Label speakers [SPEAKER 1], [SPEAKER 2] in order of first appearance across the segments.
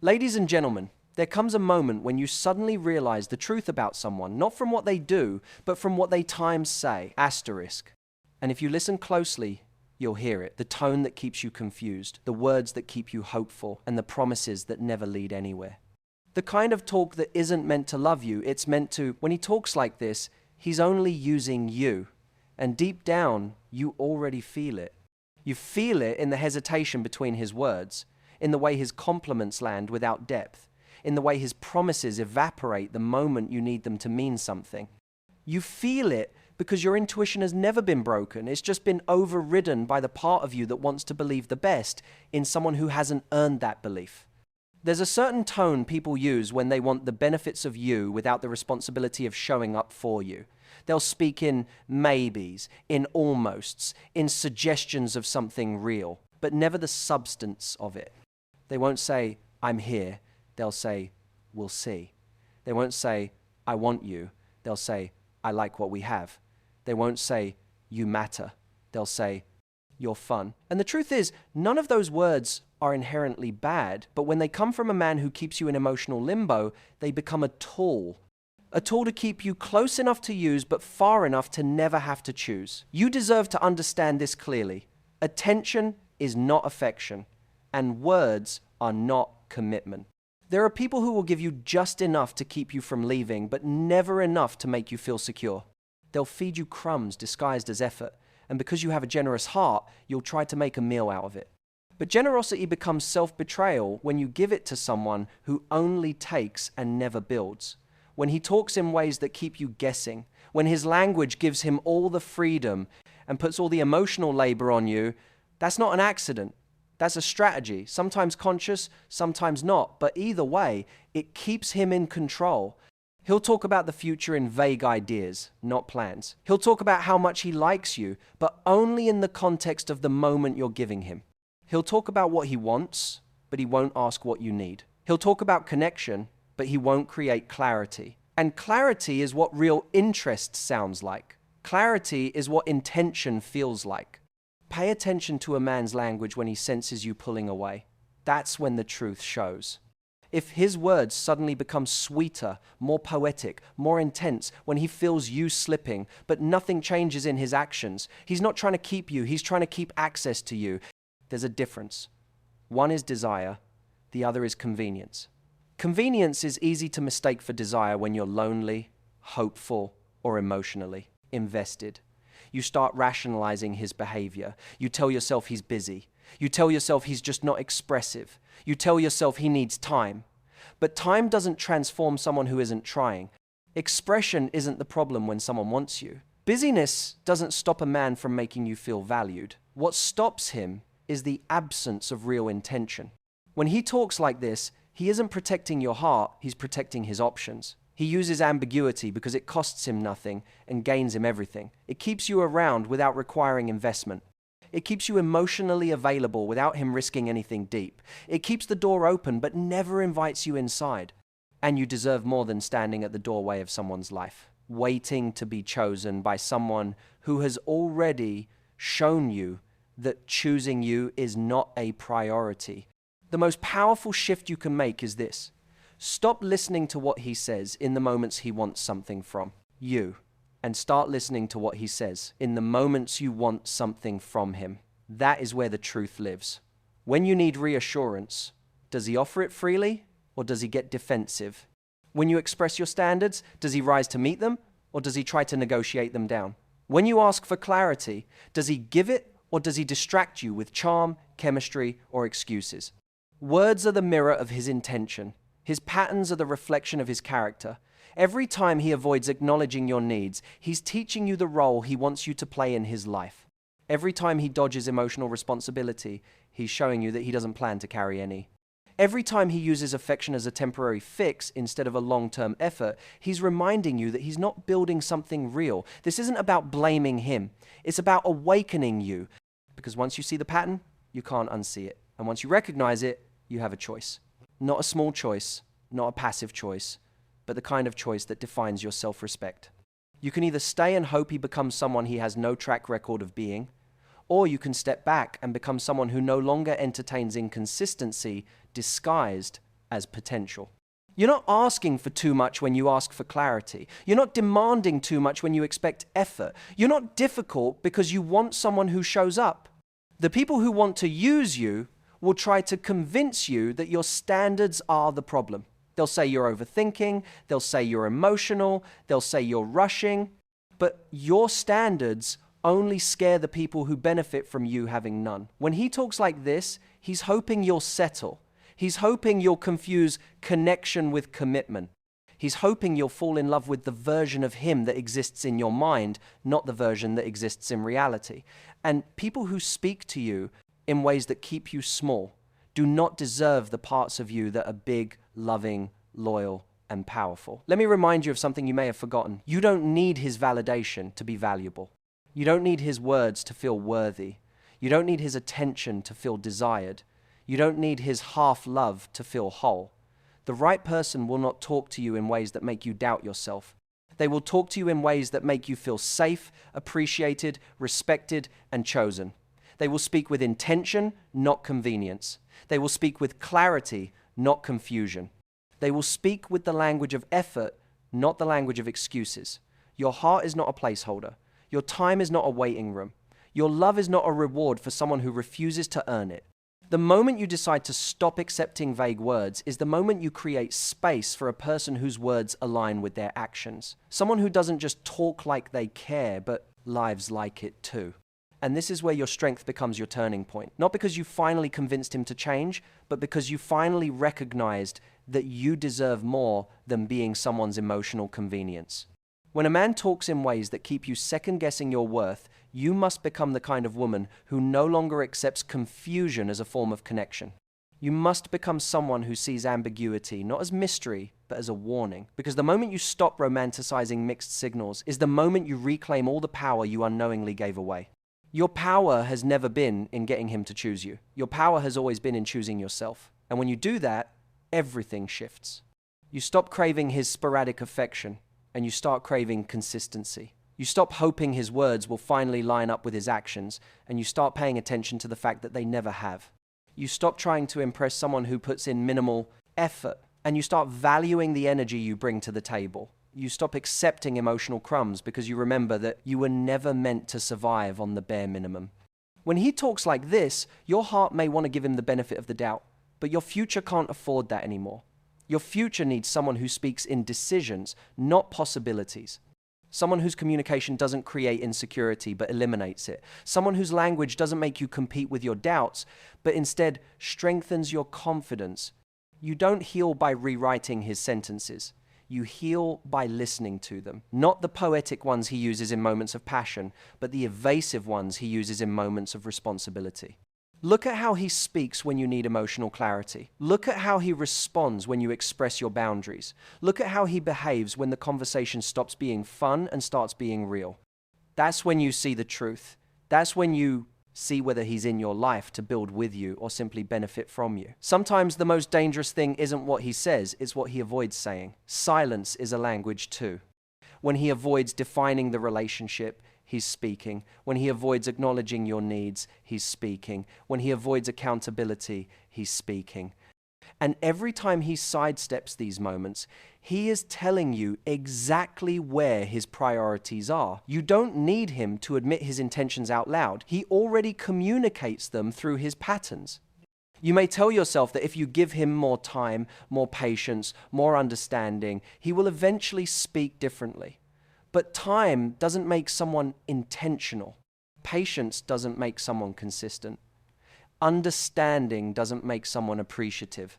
[SPEAKER 1] Ladies and gentlemen, there comes a moment when you suddenly realize the truth about someone, not from what they do, but from what they times say, asterisk. And if you listen closely, you'll hear it. The tone that keeps you confused, the words that keep you hopeful, and the promises that never lead anywhere. The kind of talk that isn't meant to love you, it's meant to, when he talks like this, he's only using you. And deep down, you already feel it. You feel it in the hesitation between his words, in the way his compliments land without depth, in the way his promises evaporate the moment you need them to mean something. You feel it because your intuition has never been broken. It's just been overridden by the part of you that wants to believe the best in someone who hasn't earned that belief. There's a certain tone people use when they want the benefits of you without the responsibility of showing up for you. They'll speak in maybes, in almosts, in suggestions of something real, but never the substance of it. They won't say, "I'm here." They'll say, "We'll see." They won't say, "I want you." They'll say, "I like what we have." They won't say, "You matter." They'll say, "You're fun." And the truth is, none of those words are inherently bad, but when they come from a man who keeps you in emotional limbo, they become a tool. A tool to keep you close enough to use, but far enough to never have to choose. You deserve to understand this clearly. Attention is not affection, and words are not commitment. There are people who will give you just enough to keep you from leaving, but never enough to make you feel secure. They'll feed you crumbs disguised as effort, and because you have a generous heart, you'll try to make a meal out of it. But generosity becomes self-betrayal when you give it to someone who only takes and never builds. When he talks in ways that keep you guessing, when his language gives him all the freedom and puts all the emotional labor on you, that's not an accident. That's a strategy, sometimes conscious, sometimes not, but either way, it keeps him in control. He'll talk about the future in vague ideas, not plans. He'll talk about how much he likes you, but only in the context of the moment you're giving him. He'll talk about what he wants, but he won't ask what you need. He'll talk about connection, but he won't create clarity. And clarity is what real interest sounds like. Clarity is what intention feels like. Pay attention to a man's language when he senses you pulling away. That's when the truth shows. If his words suddenly become sweeter, more poetic, more intense, when he feels you slipping, but nothing changes in his actions, he's not trying to keep you, he's trying to keep access to you. There's a difference. One is desire, the other is convenience. Convenience is easy to mistake for desire when you're lonely, hopeful, or emotionally invested. You start rationalizing his behavior. You tell yourself he's busy. You tell yourself he's just not expressive. You tell yourself he needs time. But time doesn't transform someone who isn't trying. Expression isn't the problem when someone wants you. Busyness doesn't stop a man from making you feel valued. What stops him is the absence of real intention. When he talks like this, he isn't protecting your heart, he's protecting his options. He uses ambiguity because it costs him nothing and gains him everything. It keeps you around without requiring investment. It keeps you emotionally available without him risking anything deep. It keeps the door open but never invites you inside. And you deserve more than standing at the doorway of someone's life, waiting to be chosen by someone who has already shown you that choosing you is not a priority. The most powerful shift you can make is this. Stop listening to what he says in the moments he wants something from you, and start listening to what he says in the moments you want something from him. That is where the truth lives. When you need reassurance, does he offer it freely or does he get defensive? When you express your standards, does he rise to meet them or does he try to negotiate them down? When you ask for clarity, does he give it or does he distract you with charm, chemistry, or excuses? Words are the mirror of his intention. His patterns are the reflection of his character. Every time he avoids acknowledging your needs, he's teaching you the role he wants you to play in his life. Every time he dodges emotional responsibility, he's showing you that he doesn't plan to carry any. Every time he uses affection as a temporary fix instead of a long-term effort, he's reminding you that he's not building something real. This isn't about blaming him. It's about awakening you. Because once you see the pattern, you can't unsee it. And once you recognize it, you have a choice. Not a small choice, not a passive choice, but the kind of choice that defines your self-respect. You can either stay and hope he becomes someone he has no track record of being, or you can step back and become someone who no longer entertains inconsistency disguised as potential. You're not asking for too much when you ask for clarity. You're not demanding too much when you expect effort. You're not difficult because you want someone who shows up. The people who want to use you will try to convince you that your standards are the problem. They'll say you're overthinking, they'll say you're emotional, they'll say you're rushing, but your standards only scare the people who benefit from you having none. When he talks like this, he's hoping you'll settle. He's hoping you'll confuse connection with commitment. He's hoping you'll fall in love with the version of him that exists in your mind, not the version that exists in reality. And people who speak to you in ways that keep you small do not deserve the parts of you that are big, loving, loyal, and powerful. Let me remind you of something you may have forgotten. You don't need his validation to be valuable. You don't need his words to feel worthy. You don't need his attention to feel desired. You don't need his half-love to feel whole. The right person will not talk to you in ways that make you doubt yourself. They will talk to you in ways that make you feel safe, appreciated, respected, and chosen. They will speak with intention, not convenience. They will speak with clarity, not confusion. They will speak with the language of effort, not the language of excuses. Your heart is not a placeholder. Your time is not a waiting room. Your love is not a reward for someone who refuses to earn it. The moment you decide to stop accepting vague words is the moment you create space for a person whose words align with their actions. Someone who doesn't just talk like they care, but lives like it too. And this is where your strength becomes your turning point. Not because you finally convinced him to change, but because you finally recognized that you deserve more than being someone's emotional convenience. When a man talks in ways that keep you second-guessing your worth, you must become the kind of woman who no longer accepts confusion as a form of connection. You must become someone who sees ambiguity not as mystery, but as a warning. Because the moment you stop romanticizing mixed signals is the moment you reclaim all the power you unknowingly gave away. Your power has never been in getting him to choose you. Your power has always been in choosing yourself. And when you do that, everything shifts. You stop craving his sporadic affection, and you start craving consistency. You stop hoping his words will finally line up with his actions, and you start paying attention to the fact that they never have. You stop trying to impress someone who puts in minimal effort, and you start valuing the energy you bring to the table. You stop accepting emotional crumbs because you remember that you were never meant to survive on the bare minimum. When he talks like this, your heart may want to give him the benefit of the doubt, but your future can't afford that anymore. Your future needs someone who speaks in decisions, not possibilities. Someone whose communication doesn't create insecurity but eliminates it. Someone whose language doesn't make you compete with your doubts, but instead strengthens your confidence. You don't heal by rewriting his sentences. You heal by listening to them. Not the poetic ones he uses in moments of passion, but the evasive ones he uses in moments of responsibility. Look at how he speaks when you need emotional clarity. Look at how he responds when you express your boundaries. Look at how he behaves when the conversation stops being fun and starts being real. That's when you see the truth. That's when you see whether he's in your life to build with you or simply benefit from you. Sometimes the most dangerous thing isn't what he says, it's what he avoids saying. Silence is a language too. When he avoids defining the relationship, he's speaking. When he avoids acknowledging your needs, he's speaking. When he avoids accountability, he's speaking. And every time he sidesteps these moments, he is telling you exactly where his priorities are. You don't need him to admit his intentions out loud. He already communicates them through his patterns. You may tell yourself that if you give him more time, more patience, more understanding, he will eventually speak differently. But time doesn't make someone intentional. Patience doesn't make someone consistent. Understanding doesn't make someone appreciative.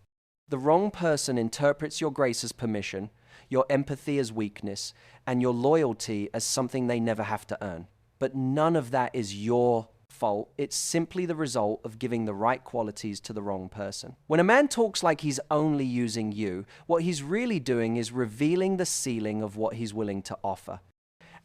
[SPEAKER 1] The wrong person interprets your grace as permission, your empathy as weakness, and your loyalty as something they never have to earn. But none of that is your fault. It's simply the result of giving the right qualities to the wrong person. When a man talks like he's only using you, what he's really doing is revealing the ceiling of what he's willing to offer.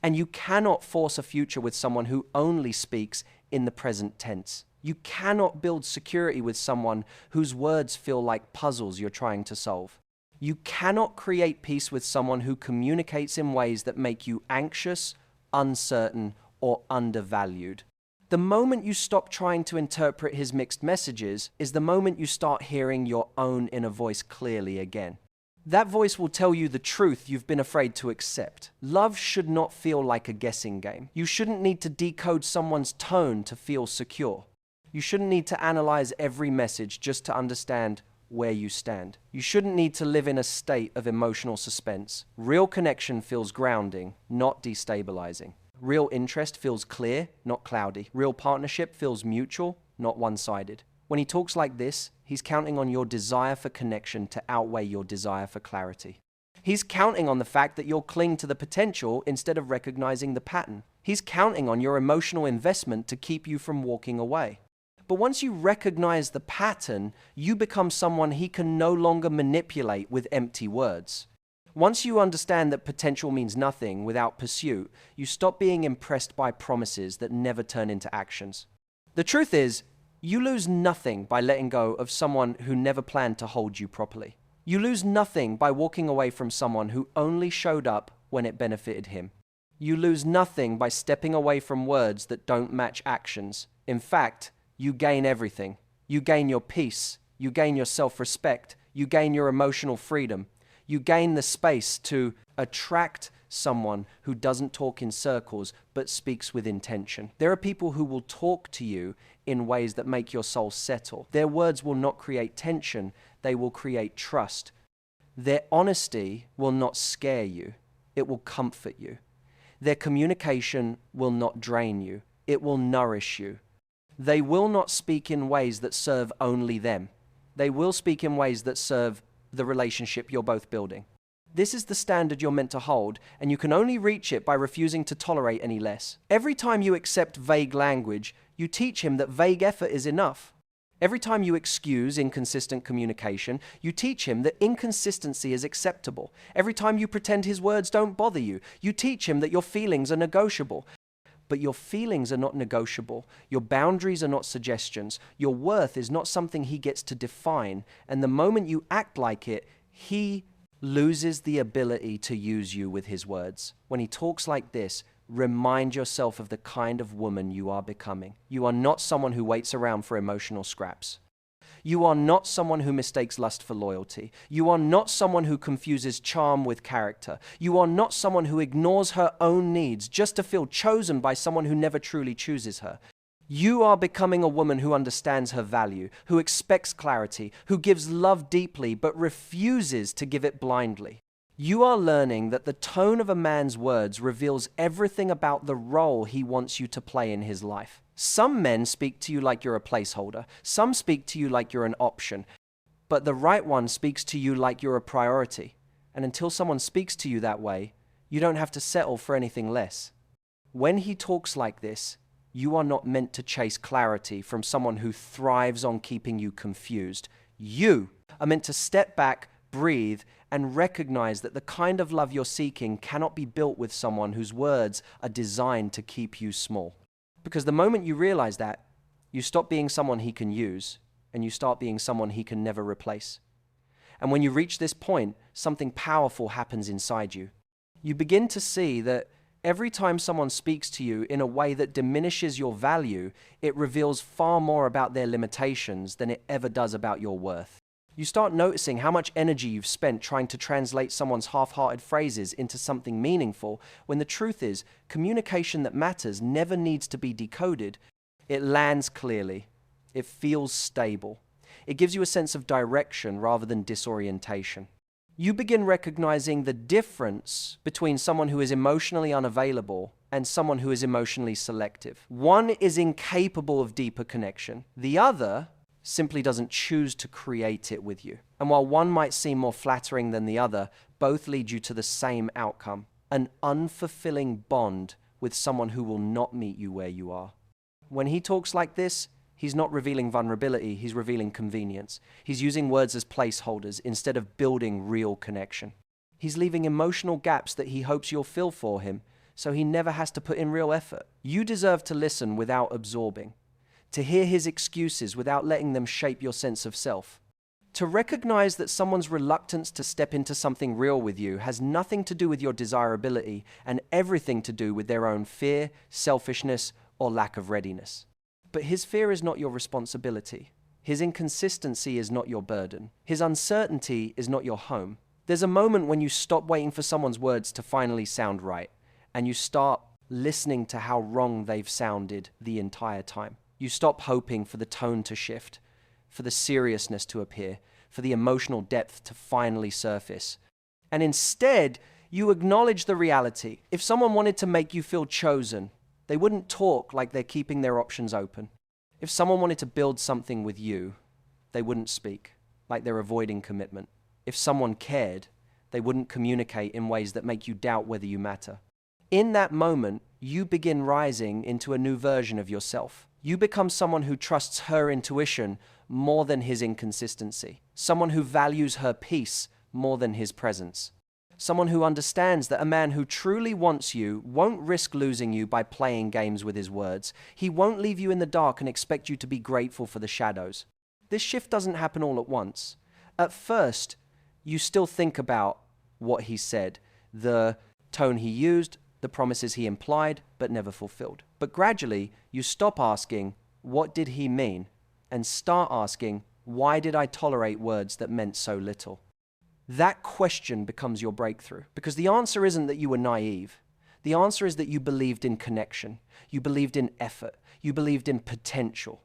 [SPEAKER 1] And you cannot force a future with someone who only speaks in the present tense. You cannot build security with someone whose words feel like puzzles you're trying to solve. You cannot create peace with someone who communicates in ways that make you anxious, uncertain, or undervalued. The moment you stop trying to interpret his mixed messages is the moment you start hearing your own inner voice clearly again. That voice will tell you the truth you've been afraid to accept. Love should not feel like a guessing game. You shouldn't need to decode someone's tone to feel secure. You shouldn't need to analyze every message just to understand where you stand. You shouldn't need to live in a state of emotional suspense. Real connection feels grounding, not destabilizing. Real interest feels clear, not cloudy. Real partnership feels mutual, not one-sided. When he talks like this, he's counting on your desire for connection to outweigh your desire for clarity. He's counting on the fact that you'll cling to the potential instead of recognizing the pattern. He's counting on your emotional investment to keep you from walking away. But once you recognize the pattern, you become someone he can no longer manipulate with empty words. Once you understand that potential means nothing without pursuit, you stop being impressed by promises that never turn into actions. The truth is, you lose nothing by letting go of someone who never planned to hold you properly. You lose nothing by walking away from someone who only showed up when it benefited him. You lose nothing by stepping away from words that don't match actions. In fact, you gain everything. You gain your peace. You gain your self-respect. You gain your emotional freedom. You gain the space to attract someone who doesn't talk in circles but speaks with intention. There are people who will talk to you in ways that make your soul settle. Their words will not create tension, they will create trust. Their honesty will not scare you, it will comfort you. Their communication will not drain you, it will nourish you. They will not speak in ways that serve only them. They will speak in ways that serve the relationship you're both building. This is the standard you're meant to hold, and you can only reach it by refusing to tolerate any less. Every time you accept vague language, you teach him that vague effort is enough. Every time you excuse inconsistent communication, you teach him that inconsistency is acceptable. Every time you pretend his words don't bother you, you teach him that your feelings are negotiable. But your feelings are not negotiable. Your boundaries are not suggestions. Your worth is not something he gets to define. And the moment you act like it, he loses the ability to use you with his words. When he talks like this, remind yourself of the kind of woman you are becoming. You are not someone who waits around for emotional scraps. You are not someone who mistakes lust for loyalty. You are not someone who confuses charm with character. You are not someone who ignores her own needs just to feel chosen by someone who never truly chooses her. You are becoming a woman who understands her value, who expects clarity, who gives love deeply but refuses to give it blindly. You are learning that the tone of a man's words reveals everything about the role he wants you to play in his life. Some men speak to you like you're a placeholder. Some speak to you like you're an option. But the right one speaks to you like you're a priority. And until someone speaks to you that way, you don't have to settle for anything less. When he talks like this, you are not meant to chase clarity from someone who thrives on keeping you confused. You are meant to step back, breathe, and recognize that the kind of love you're seeking cannot be built with someone whose words are designed to keep you small. Because the moment you realize that, you stop being someone he can use, and you start being someone he can never replace. And when you reach this point, something powerful happens inside you. You begin to see that every time someone speaks to you in a way that diminishes your value, it reveals far more about their limitations than it ever does about your worth. You start noticing how much energy you've spent trying to translate someone's half-hearted phrases into something meaningful, when the truth is, communication that matters never needs to be decoded. It lands clearly. It feels stable. It gives you a sense of direction rather than disorientation. You begin recognizing the difference between someone who is emotionally unavailable and someone who is emotionally selective. One is incapable of deeper connection. The other simply doesn't choose to create it with you. And while one might seem more flattering than the other, both lead you to the same outcome, an unfulfilling bond with someone who will not meet you where you are. When he talks like this, he's not revealing vulnerability, he's revealing convenience. He's using words as placeholders instead of building real connection. He's leaving emotional gaps that he hopes you'll fill for him, so he never has to put in real effort. You deserve to listen without absorbing, to hear his excuses without letting them shape your sense of self. To recognize that someone's reluctance to step into something real with you has nothing to do with your desirability and everything to do with their own fear, selfishness, or lack of readiness. But his fear is not your responsibility. His inconsistency is not your burden. His uncertainty is not your home. There's a moment when you stop waiting for someone's words to finally sound right, and you start listening to how wrong they've sounded the entire time. You stop hoping for the tone to shift, for the seriousness to appear, for the emotional depth to finally surface. And instead, you acknowledge the reality. If someone wanted to make you feel chosen, they wouldn't talk like they're keeping their options open. If someone wanted to build something with you, they wouldn't speak like they're avoiding commitment. If someone cared, they wouldn't communicate in ways that make you doubt whether you matter. In that moment, you begin rising into a new version of yourself. You become someone who trusts her intuition more than his inconsistency. Someone who values her peace more than his presence. Someone who understands that a man who truly wants you won't risk losing you by playing games with his words. He won't leave you in the dark and expect you to be grateful for the shadows. This shift doesn't happen all at once. At first, you still think about what he said, the tone he used, the promises he implied but never fulfilled. But gradually, you stop asking, what did he mean? And start asking, why did I tolerate words that meant so little? That question becomes your breakthrough, because the answer isn't that you were naive. The answer is that you believed in connection, you believed in effort, you believed in potential.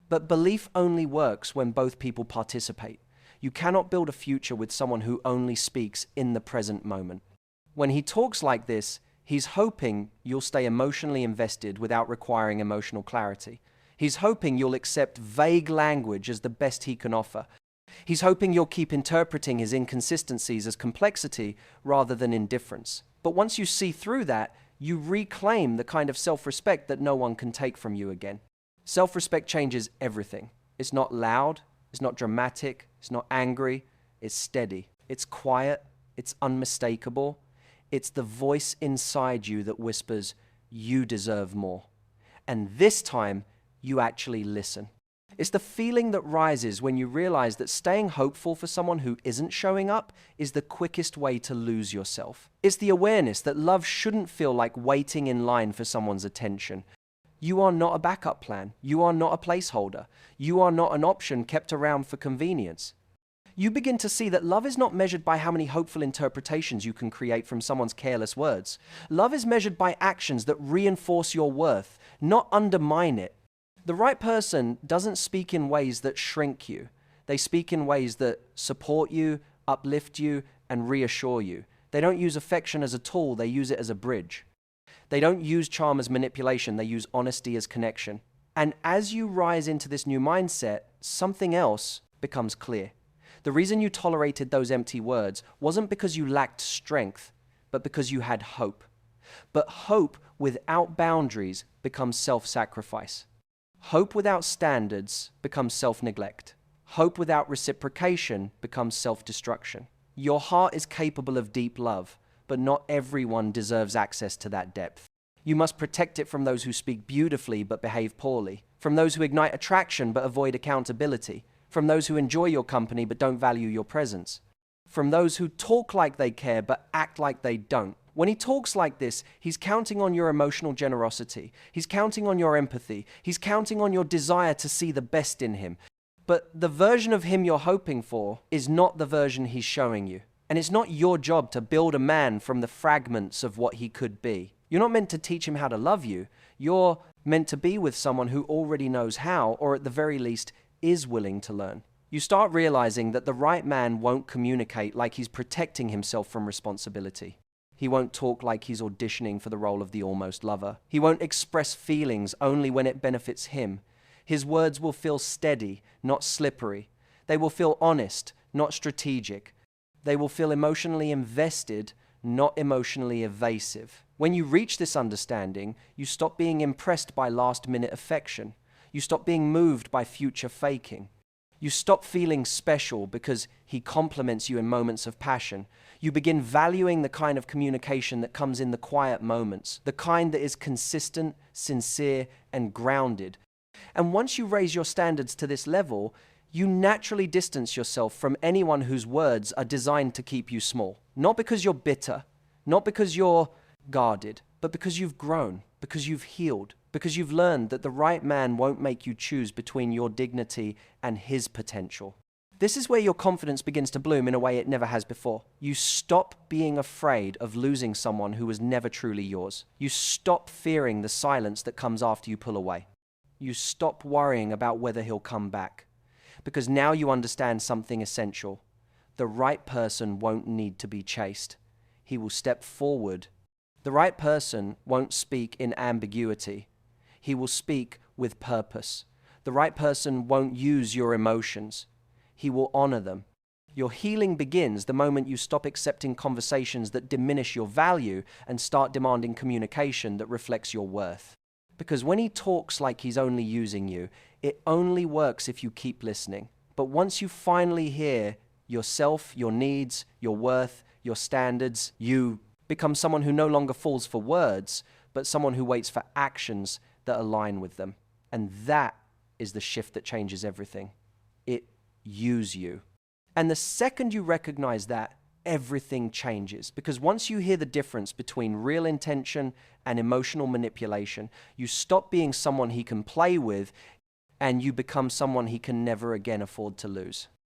[SPEAKER 1] But belief only works when both people participate. You cannot build a future with someone who only speaks in the present moment. When he talks like this, he's hoping you'll stay emotionally invested without requiring emotional clarity. He's hoping you'll accept vague language as the best he can offer. He's hoping you'll keep interpreting his inconsistencies as complexity rather than indifference. But once you see through that, you reclaim the kind of self-respect that no one can take from you again. Self-respect changes everything. It's not loud, it's not dramatic, it's not angry, it's steady. It's quiet, it's unmistakable. It's the voice inside you that whispers, you deserve more. And this time, you actually listen. It's the feeling that rises when you realize that staying hopeful for someone who isn't showing up is the quickest way to lose yourself. It's the awareness that love shouldn't feel like waiting in line for someone's attention. You are not a backup plan. You are not a placeholder. You are not an option kept around for convenience. You begin to see that love is not measured by how many hopeful interpretations you can create from someone's careless words. Love is measured by actions that reinforce your worth, not undermine it. The right person doesn't speak in ways that shrink you. They speak in ways that support you, uplift you, and reassure you. They don't use affection as a tool, they use it as a bridge. They don't use charm as manipulation, they use honesty as connection. And as you rise into this new mindset, something else becomes clear. The reason you tolerated those empty words wasn't because you lacked strength, but because you had hope. But hope without boundaries becomes self-sacrifice. Hope without standards becomes self-neglect. Hope without reciprocation becomes self-destruction. Your heart is capable of deep love, but not everyone deserves access to that depth. You must protect it from those who speak beautifully but behave poorly, from those who ignite attraction but avoid accountability, from those who enjoy your company but don't value your presence, from those who talk like they care but act like they don't. When he talks like this, he's counting on your emotional generosity. He's counting on your empathy. He's counting on your desire to see the best in him. But the version of him you're hoping for is not the version he's showing you. And it's not your job to build a man from the fragments of what he could be. You're not meant to teach him how to love you. You're meant to be with someone who already knows how, or at the very least, is willing to learn. You start realizing that the right man won't communicate like he's protecting himself from responsibility. He won't talk like he's auditioning for the role of the almost lover. He won't express feelings only when it benefits him. His words will feel steady, not slippery. They will feel honest, not strategic. They will feel emotionally invested, not emotionally evasive. When you reach this understanding, you stop being impressed by last-minute affection. You stop being moved by future faking. You stop feeling special because he compliments you in moments of passion. You begin valuing the kind of communication that comes in the quiet moments, the kind that is consistent, sincere, and grounded. And once you raise your standards to this level, you naturally distance yourself from anyone whose words are designed to keep you small. Not because you're bitter, not because you're guarded, but because you've grown, because you've healed, because you've learned that the right man won't make you choose between your dignity and his potential. This is where your confidence begins to bloom in a way it never has before. You stop being afraid of losing someone who was never truly yours. You stop fearing the silence that comes after you pull away. You stop worrying about whether he'll come back, because now you understand something essential. The right person won't need to be chased. He will step forward. The right person won't speak in ambiguity. He will speak with purpose. The right person won't use your emotions. He will honor them. Your healing begins the moment you stop accepting conversations that diminish your value and start demanding communication that reflects your worth. Because when he talks like he's only using you, it only works if you keep listening. But once you finally hear yourself, your needs, your worth, your standards, you become someone who no longer falls for words, but someone who waits for actions that align with them. And that is the shift that changes everything. It use you. And the second you recognize that, everything changes. Because once you hear the difference between real intention and emotional manipulation, you stop being someone he can play with and you become someone he can never again afford to lose.